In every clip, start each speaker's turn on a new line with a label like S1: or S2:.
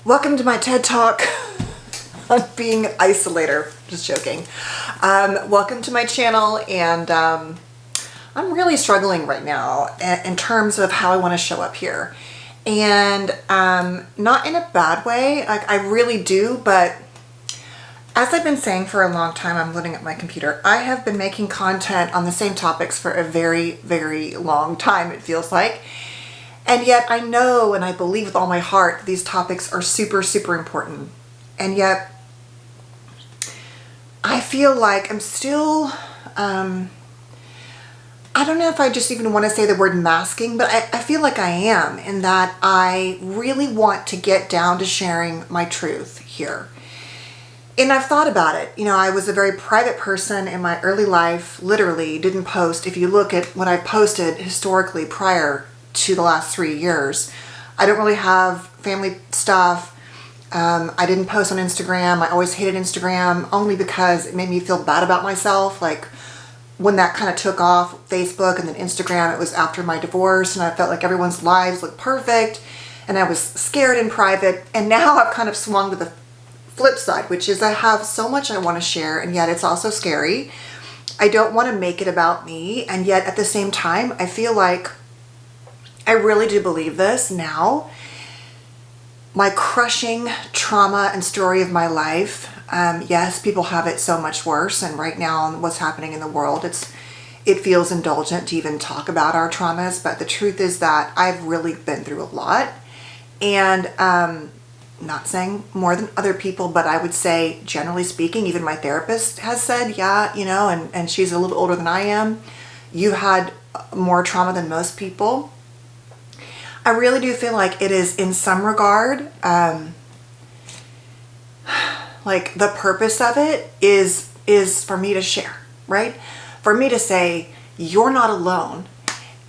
S1: Welcome to my TED Talk on being isolator. Just joking. Welcome to my channel, and I'm really struggling right now in terms of how I want to show up here. And not in a bad way, like I really do, but as I've been saying for a long time, I'm loading up my computer, I have been making content on the same topics for a very, very long time, it feels like. And yet I know and I believe with all my heart these topics are super, super important. And yet I feel like I'm still, I don't know if I just even want to say the word masking, but I feel like I am, in that I really want to get down to sharing my truth here. And I've thought about it. You know, I was a very private person in my early life, literally didn't post. If you look at what I've posted historically prior to the last 3 years, I don't really have family stuff. I didn't post on Instagram. I always hated Instagram only because it made me feel bad about myself. Like when that kind of took off, Facebook and then Instagram, it was after my divorce, and I felt like everyone's lives looked perfect and I was scared in private. And now I've kind of swung to the flip side, which is I have so much I want to share, and yet it's also scary. I don't want to make it about me, and yet at the same time, I feel like I really do believe this now. My crushing trauma and story of my life. Yes, people have it so much worse, and right now what's happening in the world, it feels indulgent to even talk about our traumas, but the truth is that I've really been through a lot. And not saying more than other people, but I would say generally speaking, even my therapist has said, yeah, you know, and she's a little older than I am, you had more trauma than most people. I really do feel like it is, in some regard, like the purpose of it is for me to share, right? For me to say, you're not alone,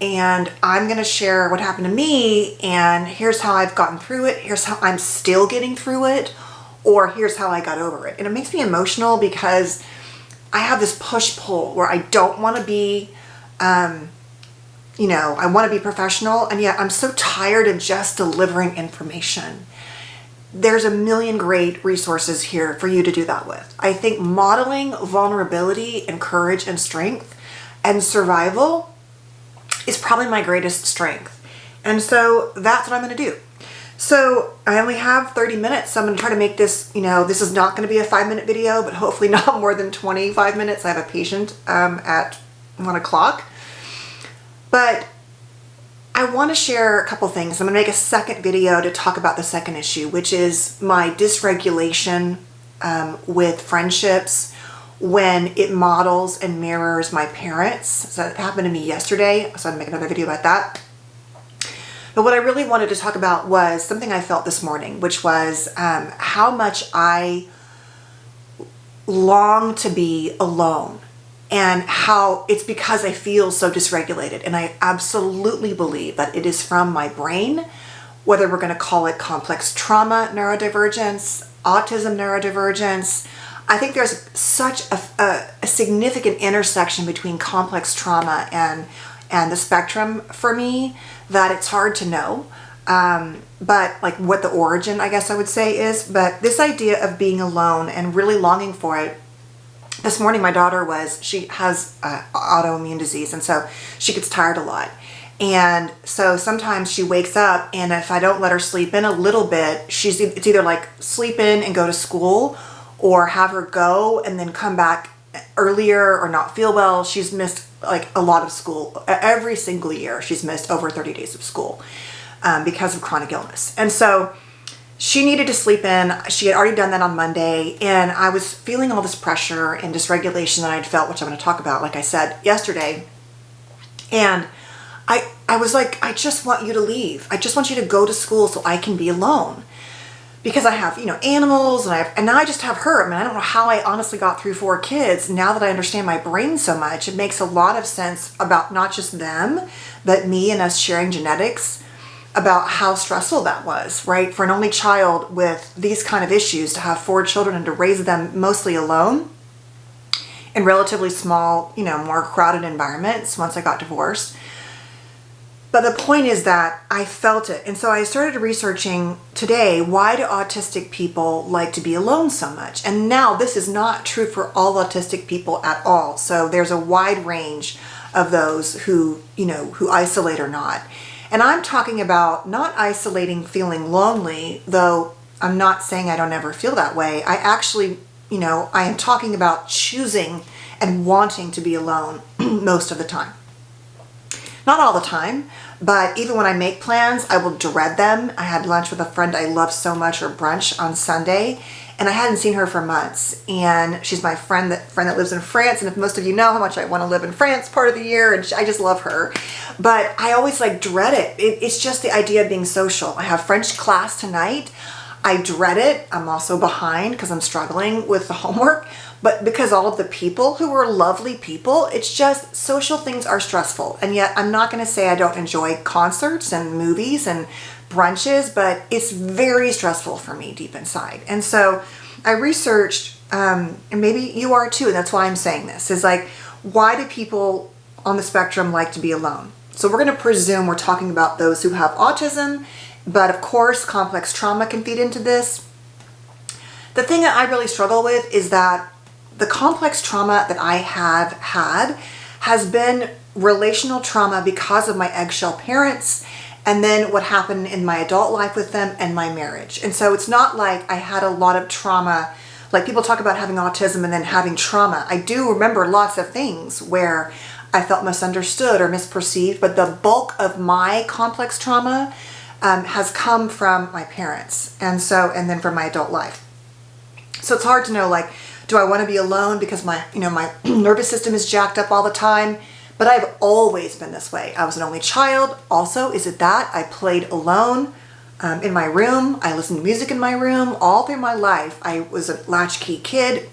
S1: and I'm going to share what happened to me, and here's how I've gotten through it, here's how I'm still getting through it, or here's how I got over it. And it makes me emotional because I have this push-pull where I don't want to be you know, I want to be professional, and yet I'm so tired of just delivering information. There's a million great resources here for you to do that with. I think modeling vulnerability and courage and strength and survival is probably my greatest strength. And so that's what I'm going to do. So I only have 30 minutes, so I'm going to try to make this, you know, this is not going to be a 5-minute video, but hopefully not more than 25 minutes. I have a patient at 1 o'clock. But I want to share a couple things. I'm going to make a second video to talk about the second issue, which is my dysregulation with friendships when it models and mirrors my parents. So that happened to me yesterday, so I'm going to make another video about that. But what I really wanted to talk about was something I felt this morning, which was how much I long to be alone. And how it's because I feel so dysregulated. And I absolutely believe that it is from my brain, whether we're going to call it complex trauma neurodivergence, autism neurodivergence. I think there's such a significant intersection between complex trauma and the spectrum for me that it's hard to know. But like what the origin, I guess I would say, is. But this idea of being alone and really longing for it. This morning, my daughter she has autoimmune disease, and so she gets tired a lot. And so sometimes she wakes up, and if I don't let her sleep in a little bit, it's either like sleep in and go to school, or have her go and then come back earlier or not feel well. She's missed like a lot of school. Every single year, she's missed over 30 days of school because of chronic illness. And so she needed to sleep in. She had already done that on Monday, and I was feeling all this pressure and dysregulation that I'd felt, which I'm going to talk about, like I said, yesterday. And I was like, I just want you to leave. I just want you to go to school so I can be alone. Because I have, you know, animals, and now I just have her. I mean, I don't know how I honestly got through 4 kids. Now that I understand my brain so much, it makes a lot of sense about not just them, but me and us sharing genetics, about how stressful that was, right? For an only child with these kind of issues, to have 4 children and to raise them mostly alone in relatively small, you know, more crowded environments once I got divorced. But the point is that I felt it. And so I started researching today, why do autistic people like to be alone so much? And now this is not true for all autistic people at all. So there's a wide range of those who, who isolate or not. And I'm talking about not isolating, feeling lonely, though I'm not saying I don't ever feel that way. I actually, I am talking about choosing and wanting to be alone most of the time. Not all the time, but even when I make plans, I will dread them. I had lunch with a friend I love so much, or brunch on Sunday, and I hadn't seen her for months. And she's my friend that lives in France. And if most of you know how much I want to live in France part of the year, and I just love her. But I always dread it. It's just the idea of being social. I have French class tonight. I dread it. I'm also behind because I'm struggling with the homework. But because all of the people who are lovely people, it's just social things are stressful. And yet I'm not going to say I don't enjoy concerts and movies and brunches, but it's very stressful for me deep inside. And so I researched, and maybe you are too, and that's why I'm saying this, is why do people on the spectrum like to be alone? So we're going to presume we're talking about those who have autism, but of course complex trauma can feed into this. The thing that I really struggle with is that the complex trauma that I have had has been relational trauma because of my eggshell parents, and then what happened in my adult life with them and my marriage. And so it's not like I had a lot of trauma, like people talk about having autism and then having trauma. I do remember lots of things where I felt misunderstood or misperceived, but the bulk of my complex trauma has come from my parents, and then from my adult life. So it's hard to know, do I want to be alone because my nervous system is jacked up all the time? But I've always been this way. I was an only child. Also, is it that I played alone in my room? I listened to music in my room all through my life. I was a latchkey kid.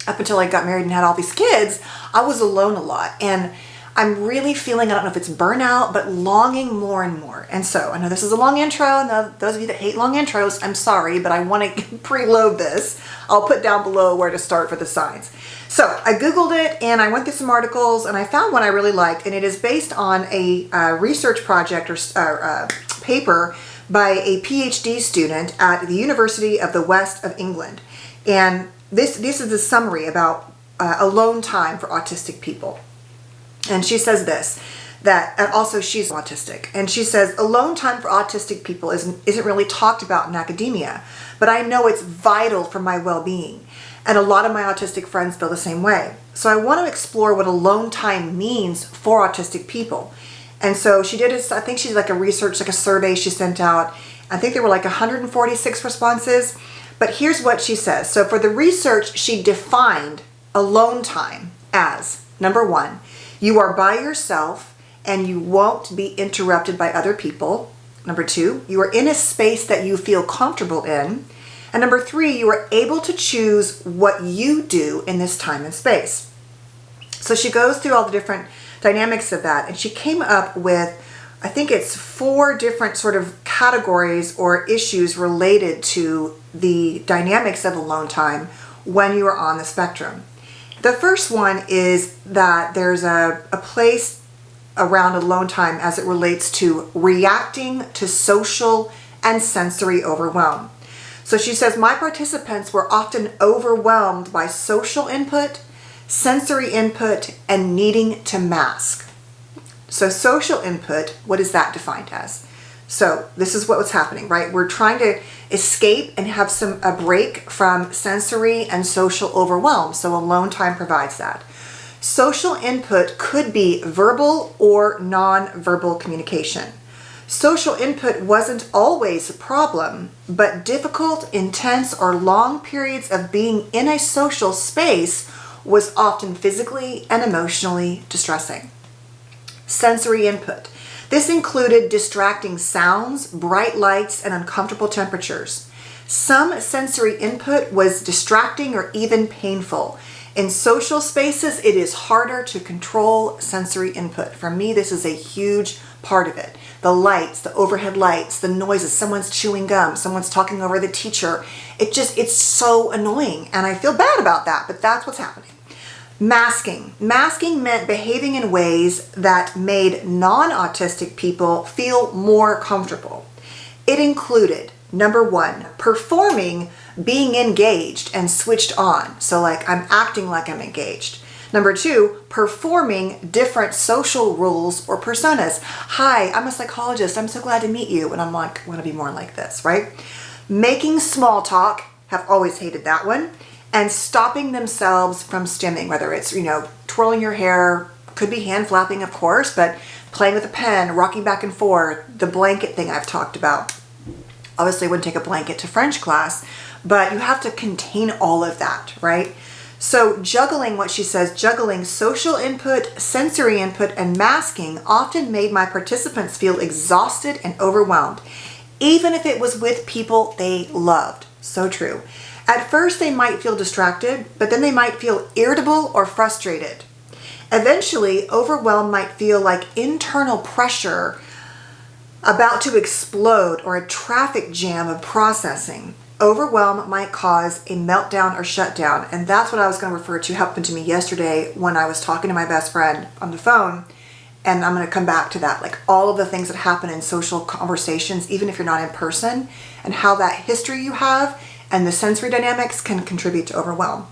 S1: Up until I got married and had all these kids, I was alone a lot. And I'm really feeling, I don't know if it's burnout, but longing more and more. And so I know this is a long intro, and those of you that hate long intros, I'm sorry, but I want to preload this. I'll put down below where to start for the signs. So I Googled it, and I went through some articles, and I found one I really liked, and it is based on a research project or paper by a PhD student at the University of the West of England. And this is a summary about alone time for autistic people. And she says this, and also she's autistic, and she says alone time for autistic people isn't really talked about in academia, but I know it's vital for my well-being, and a lot of my autistic friends feel the same way. So I want to explore what alone time means for autistic people. And so she did I think she's a survey she sent out. I think there were 146 responses, but here's what she says. So for the research, she defined alone time as, number one, you are by yourself and you won't be interrupted by other people. Number two, you are in a space that you feel comfortable in. And number three, you are able to choose what you do in this time and space. So she goes through all the different dynamics of that, and she came up with, I think it's 4 different sort of categories or issues related to the dynamics of alone time when you are on the spectrum. The first one is that there's a place around alone time as it relates to reacting to social and sensory overwhelm. So she says, my participants were often overwhelmed by social input, sensory input, and needing to mask. So social input, what is that defined as? So this is what was happening, right? We're trying to escape and have a break from sensory and social overwhelm. So alone time provides that. Social input could be verbal or non-verbal communication. Social input wasn't always a problem, but difficult, intense, or long periods of being in a social space was often physically and emotionally distressing. Sensory input. This included distracting sounds, bright lights, and uncomfortable temperatures. Some sensory input was distracting or even painful. In social spaces, it is harder to control sensory input. For me, this is a huge part of it. The lights, the overhead lights, the noises, someone's chewing gum, someone's talking over the teacher. It's so annoying, and I feel bad about that, but that's what's happening. Masking. Masking meant behaving in ways that made non-autistic people feel more comfortable. It included, number one, performing being engaged and switched on. So like I'm acting like I'm engaged. Number two, performing different social roles or personas. Hi, I'm a psychologist. I'm so glad to meet you. And I'm like, I want to be more like this, right? Making small talk. Have always hated that one. And stopping themselves from stimming, whether it's, twirling your hair, could be hand flapping, of course, but playing with a pen, rocking back and forth, the blanket thing I've talked about. Obviously, I wouldn't take a blanket to French class, but you have to contain all of that, right? So juggling, what she says, juggling social input, sensory input, and masking often made my participants feel exhausted and overwhelmed, even if it was with people they loved. So true. At first, they might feel distracted, but then they might feel irritable or frustrated. Eventually, overwhelm might feel like internal pressure about to explode or a traffic jam of processing. Overwhelm might cause a meltdown or shutdown, and that's what I was going to refer to happened to me yesterday when I was talking to my best friend on the phone, and I'm going to come back to that, like all of the things that happen in social conversations, even if you're not in person, and how that history you have and the sensory dynamics can contribute to overwhelm.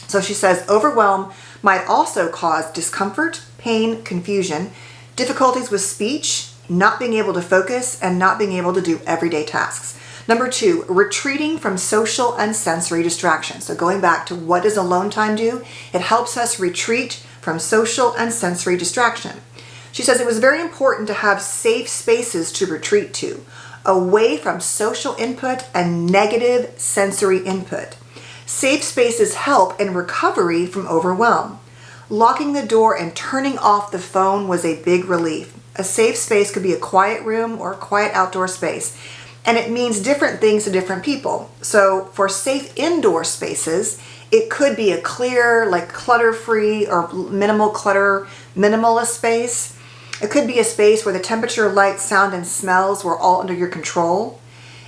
S1: So she says, overwhelm might also cause discomfort, pain, confusion, difficulties with speech, not being able to focus, and not being able to do everyday tasks. Number two, retreating from social and sensory distractions. So going back to what does alone time do? It helps us retreat from social and sensory distraction. She says it was very important to have safe spaces to retreat to, away from social input and negative sensory input. Safe spaces help in recovery from overwhelm. Locking the door and turning off the phone was a big relief. A safe space could be a quiet room or a quiet outdoor space, and it means different things to different people. So for safe indoor spaces, it could be a clear, like clutter-free or minimal clutter, minimalist space. It could be a space where the temperature, light, sound, and smells were all under your control.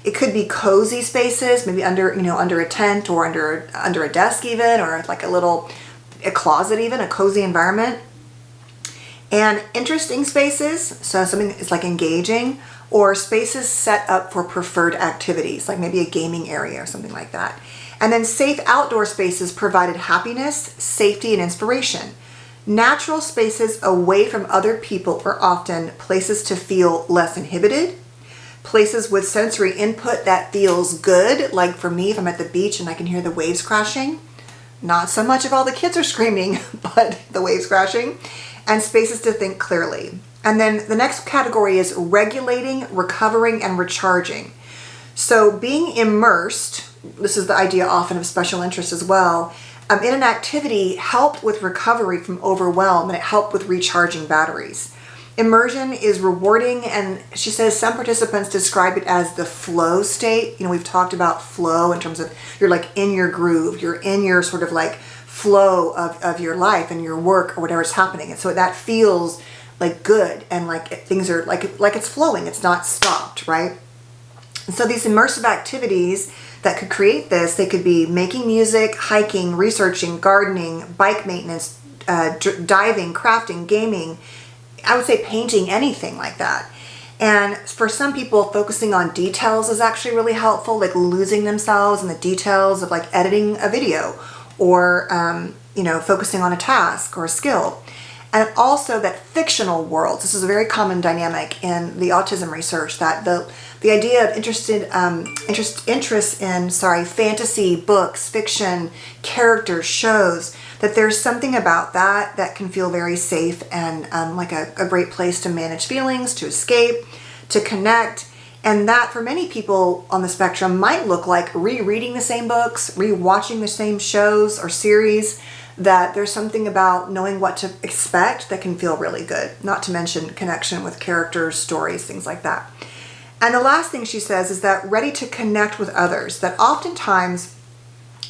S1: It could be cozy spaces, maybe under a tent or under a desk even, or like a closet even, a cozy environment. And interesting spaces, so something is like engaging, or spaces set up for preferred activities, like maybe a gaming area or something like that. And then safe outdoor spaces provided happiness, safety, and inspiration. Natural spaces away from other people are often places to feel less inhibited, places with sensory input that feels good, like for me, if I'm at the beach and I can hear the waves crashing, not so much if all the kids are screaming, but the waves crashing, and spaces to think clearly. And then the next category is regulating, recovering, and recharging. So being immersed, this is the idea often of special interest as well, in an activity helped with recovery from overwhelm, and it helped with recharging batteries. Immersion is rewarding, and she says some participants describe it as the flow state. We've talked about flow in terms of you're like in your groove, you're in your sort of like flow of your life and your work or whatever's happening. And so that feels like good and like things are like it's flowing, it's not stopped, right? And so these immersive activities that could create this, they could be making music, hiking, researching, gardening, bike maintenance, diving, crafting, gaming, I would say painting, anything like that. And for some people, focusing on details is actually really helpful, like losing themselves in the details of like editing a video or, focusing on a task or a skill. And also that fictional worlds, this is a very common dynamic in the autism research, that the idea of interest in fantasy books, fiction, characters, shows, that there's something about that can feel very safe and like a great place to manage feelings, to escape, to connect. And that for many people on the spectrum might look like rereading the same books, rewatching the same shows or series, that there's something about knowing what to expect that can feel really good, not to mention connection with characters, stories, things like that. And the last thing she says is that ready to connect with others, that oftentimes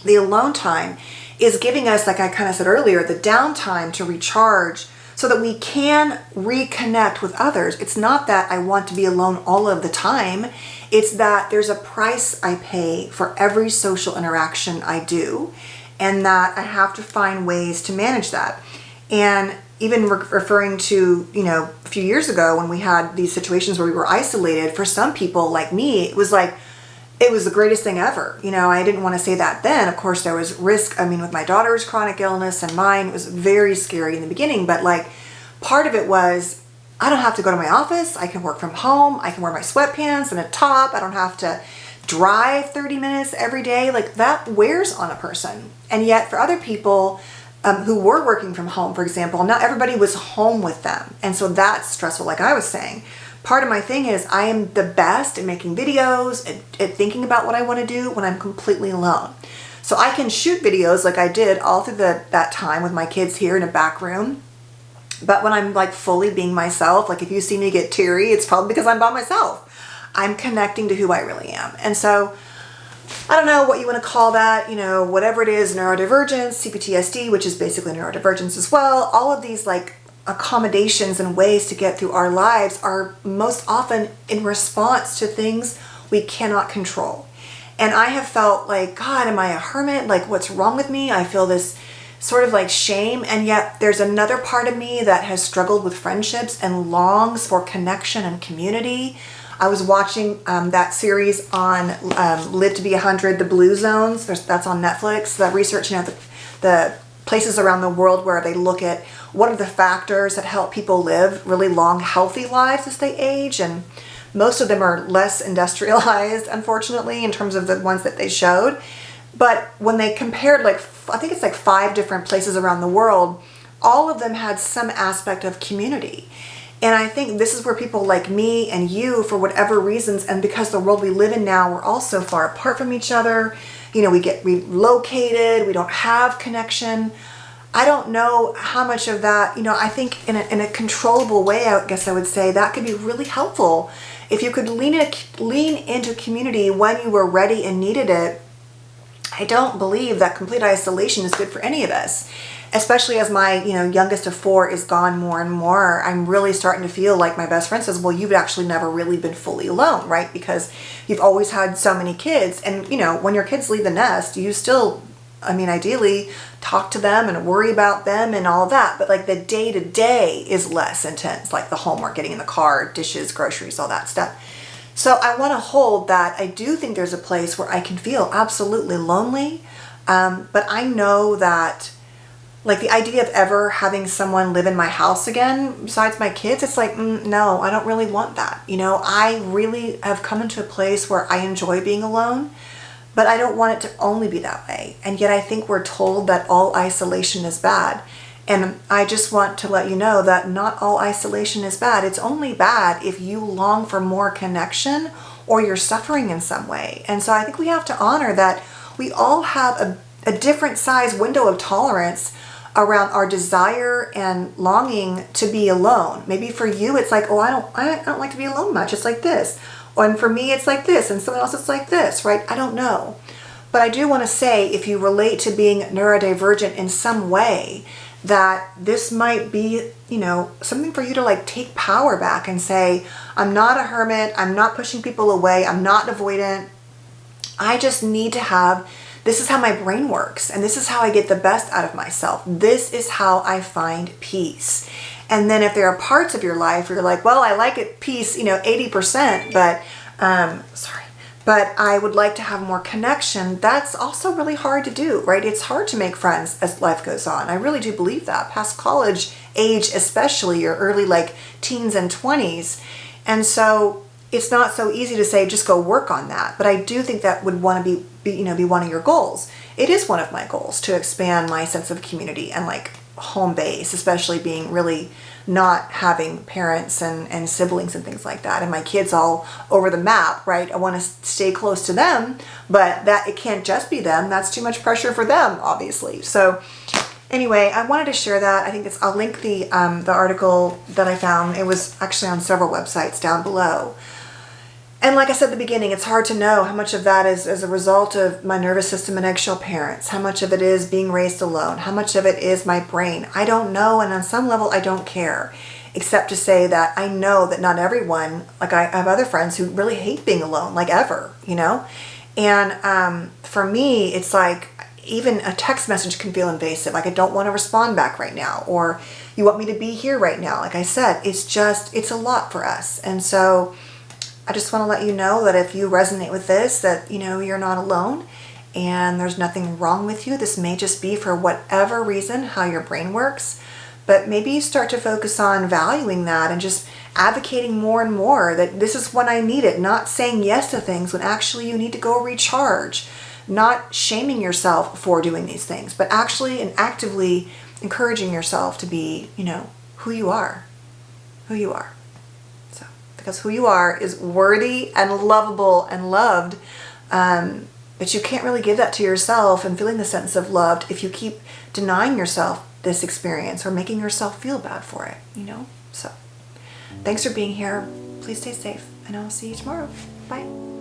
S1: the alone time is giving us, like I kind of said earlier, the downtime to recharge so that we can reconnect with others. It's not that I want to be alone all of the time. It's that there's a price I pay for every social interaction I do. and that I have to find ways to manage that. And even referring to, a few years ago when we had these situations where we were isolated, for some people like me, it was the greatest thing ever. I didn't want to say that then. Of course, there was risk. With my daughter's chronic illness and mine, it was very scary in the beginning. But part of it was, I don't have to go to my office. I can work from home. I can wear my sweatpants and a top. I don't have to drive 30 minutes every day. That wears on a person. And yet for other people who were working from home, for example, not everybody was home with them. And so that's stressful, like I was saying. Part of my thing is I am the best at making videos, at thinking about what I want to do when I'm completely alone. So I can shoot videos like I did all through that time with my kids here in a back room. But when I'm fully being myself, if you see me get teary, it's probably because I'm by myself. I'm connecting to who I really am. And so I don't know what you want to call that, whatever it is, neurodivergence, CPTSD, which is basically neurodivergence as well. All of these accommodations and ways to get through our lives are most often in response to things we cannot control. And I have felt God, am I a hermit? What's wrong with me? I feel this sort of shame. And yet there's another part of me that has struggled with friendships and longs for connection and community. I was watching that series on Live to be 100, the Blue Zones. That's on Netflix. The research, the places around the world where they look at what are the factors that help people live really long, healthy lives as they age. And most of them are less industrialized, unfortunately, in terms of the ones that they showed. But when they compared, I think it's 5 different places around the world, all of them had some aspect of community. And I think this is where people like me and you, for whatever reasons, and because the world we live in now, we're all so far apart from each other. We get relocated, we don't have connection. I don't know how much of that, I think in a controllable way, I guess I would say, that could be really helpful. If you could lean into community when you were ready and needed it. I don't believe that complete isolation is good for any of us. Especially as my, youngest of 4 is gone more and more, I'm really starting to feel like my best friend says, well, you've actually never really been fully alone, right? Because you've always had so many kids. And, when your kids leave the nest, you still, ideally talk to them and worry about them and all that. But the day-to-day is less intense, the homework, getting in the car, dishes, groceries, all that stuff. So I want to hold that. I do think there's a place where I can feel absolutely lonely. But I know that the idea of ever having someone live in my house again, besides my kids, it's no, I don't really want that. I really have come into a place where I enjoy being alone, but I don't want it to only be that way. And yet I think we're told that all isolation is bad. And I just want to let you know that not all isolation is bad. It's only bad if you long for more connection or you're suffering in some way. And so I think we have to honor that we all have a different size window of tolerance around our desire and longing to be alone. Maybe for you, it's I don't like to be alone much. It's like this. And for me, it's like this. And someone else, it's like this, right? I don't know. But I do want to say, if you relate to being neurodivergent in some way, that this might be, something for you to take power back and say, I'm not a hermit. I'm not pushing people away. I'm not avoidant. I just need to have, this is how my brain works. And this is how I get the best out of myself. This is how I find peace. And then if there are parts of your life where you're like, well, I like it peace, 80%, but I would like to have more connection. That's also really hard to do, right? It's hard to make friends as life goes on. I really do believe that. Past college age, especially your early teens and 20s. And so it's not so easy to say, just go work on that. But I do think that would want to be one of your goals. It is one of my goals to expand my sense of community and home base, especially being really not having parents and siblings and things like that, and my kids all over the map, right? I want to stay close to them, but that it can't just be them. That's too much pressure for them, obviously. So anyway, I wanted to share that. I think I'll link the article that I found. It was actually on several websites down below. And like I said at the beginning, it's hard to know how much of that is as a result of my nervous system and eggshell parents, how much of it is being raised alone, how much of it is my brain. I don't know, and on some level I don't care, except to say that I know that not everyone, I have other friends who really hate being alone, ever, And for me, it's even a text message can feel invasive. Like, I don't want to respond back right now, or you want me to be here right now. Like I said, it's a lot for us. And so I just want to let you know that if you resonate with this, that, you're not alone and there's nothing wrong with you. This may just be, for whatever reason, how your brain works. But maybe you start to focus on valuing that and just advocating more and more that this is when I need it, not saying yes to things when actually you need to go recharge, not shaming yourself for doing these things, but actually and actively encouraging yourself to be, who you are. So, because who you are is worthy and lovable and loved, but you can't really give that to yourself and feeling the sense of loved if you keep denying yourself this experience or making yourself feel bad for it, So, thanks for being here. Please stay safe, and I'll see you tomorrow. Bye.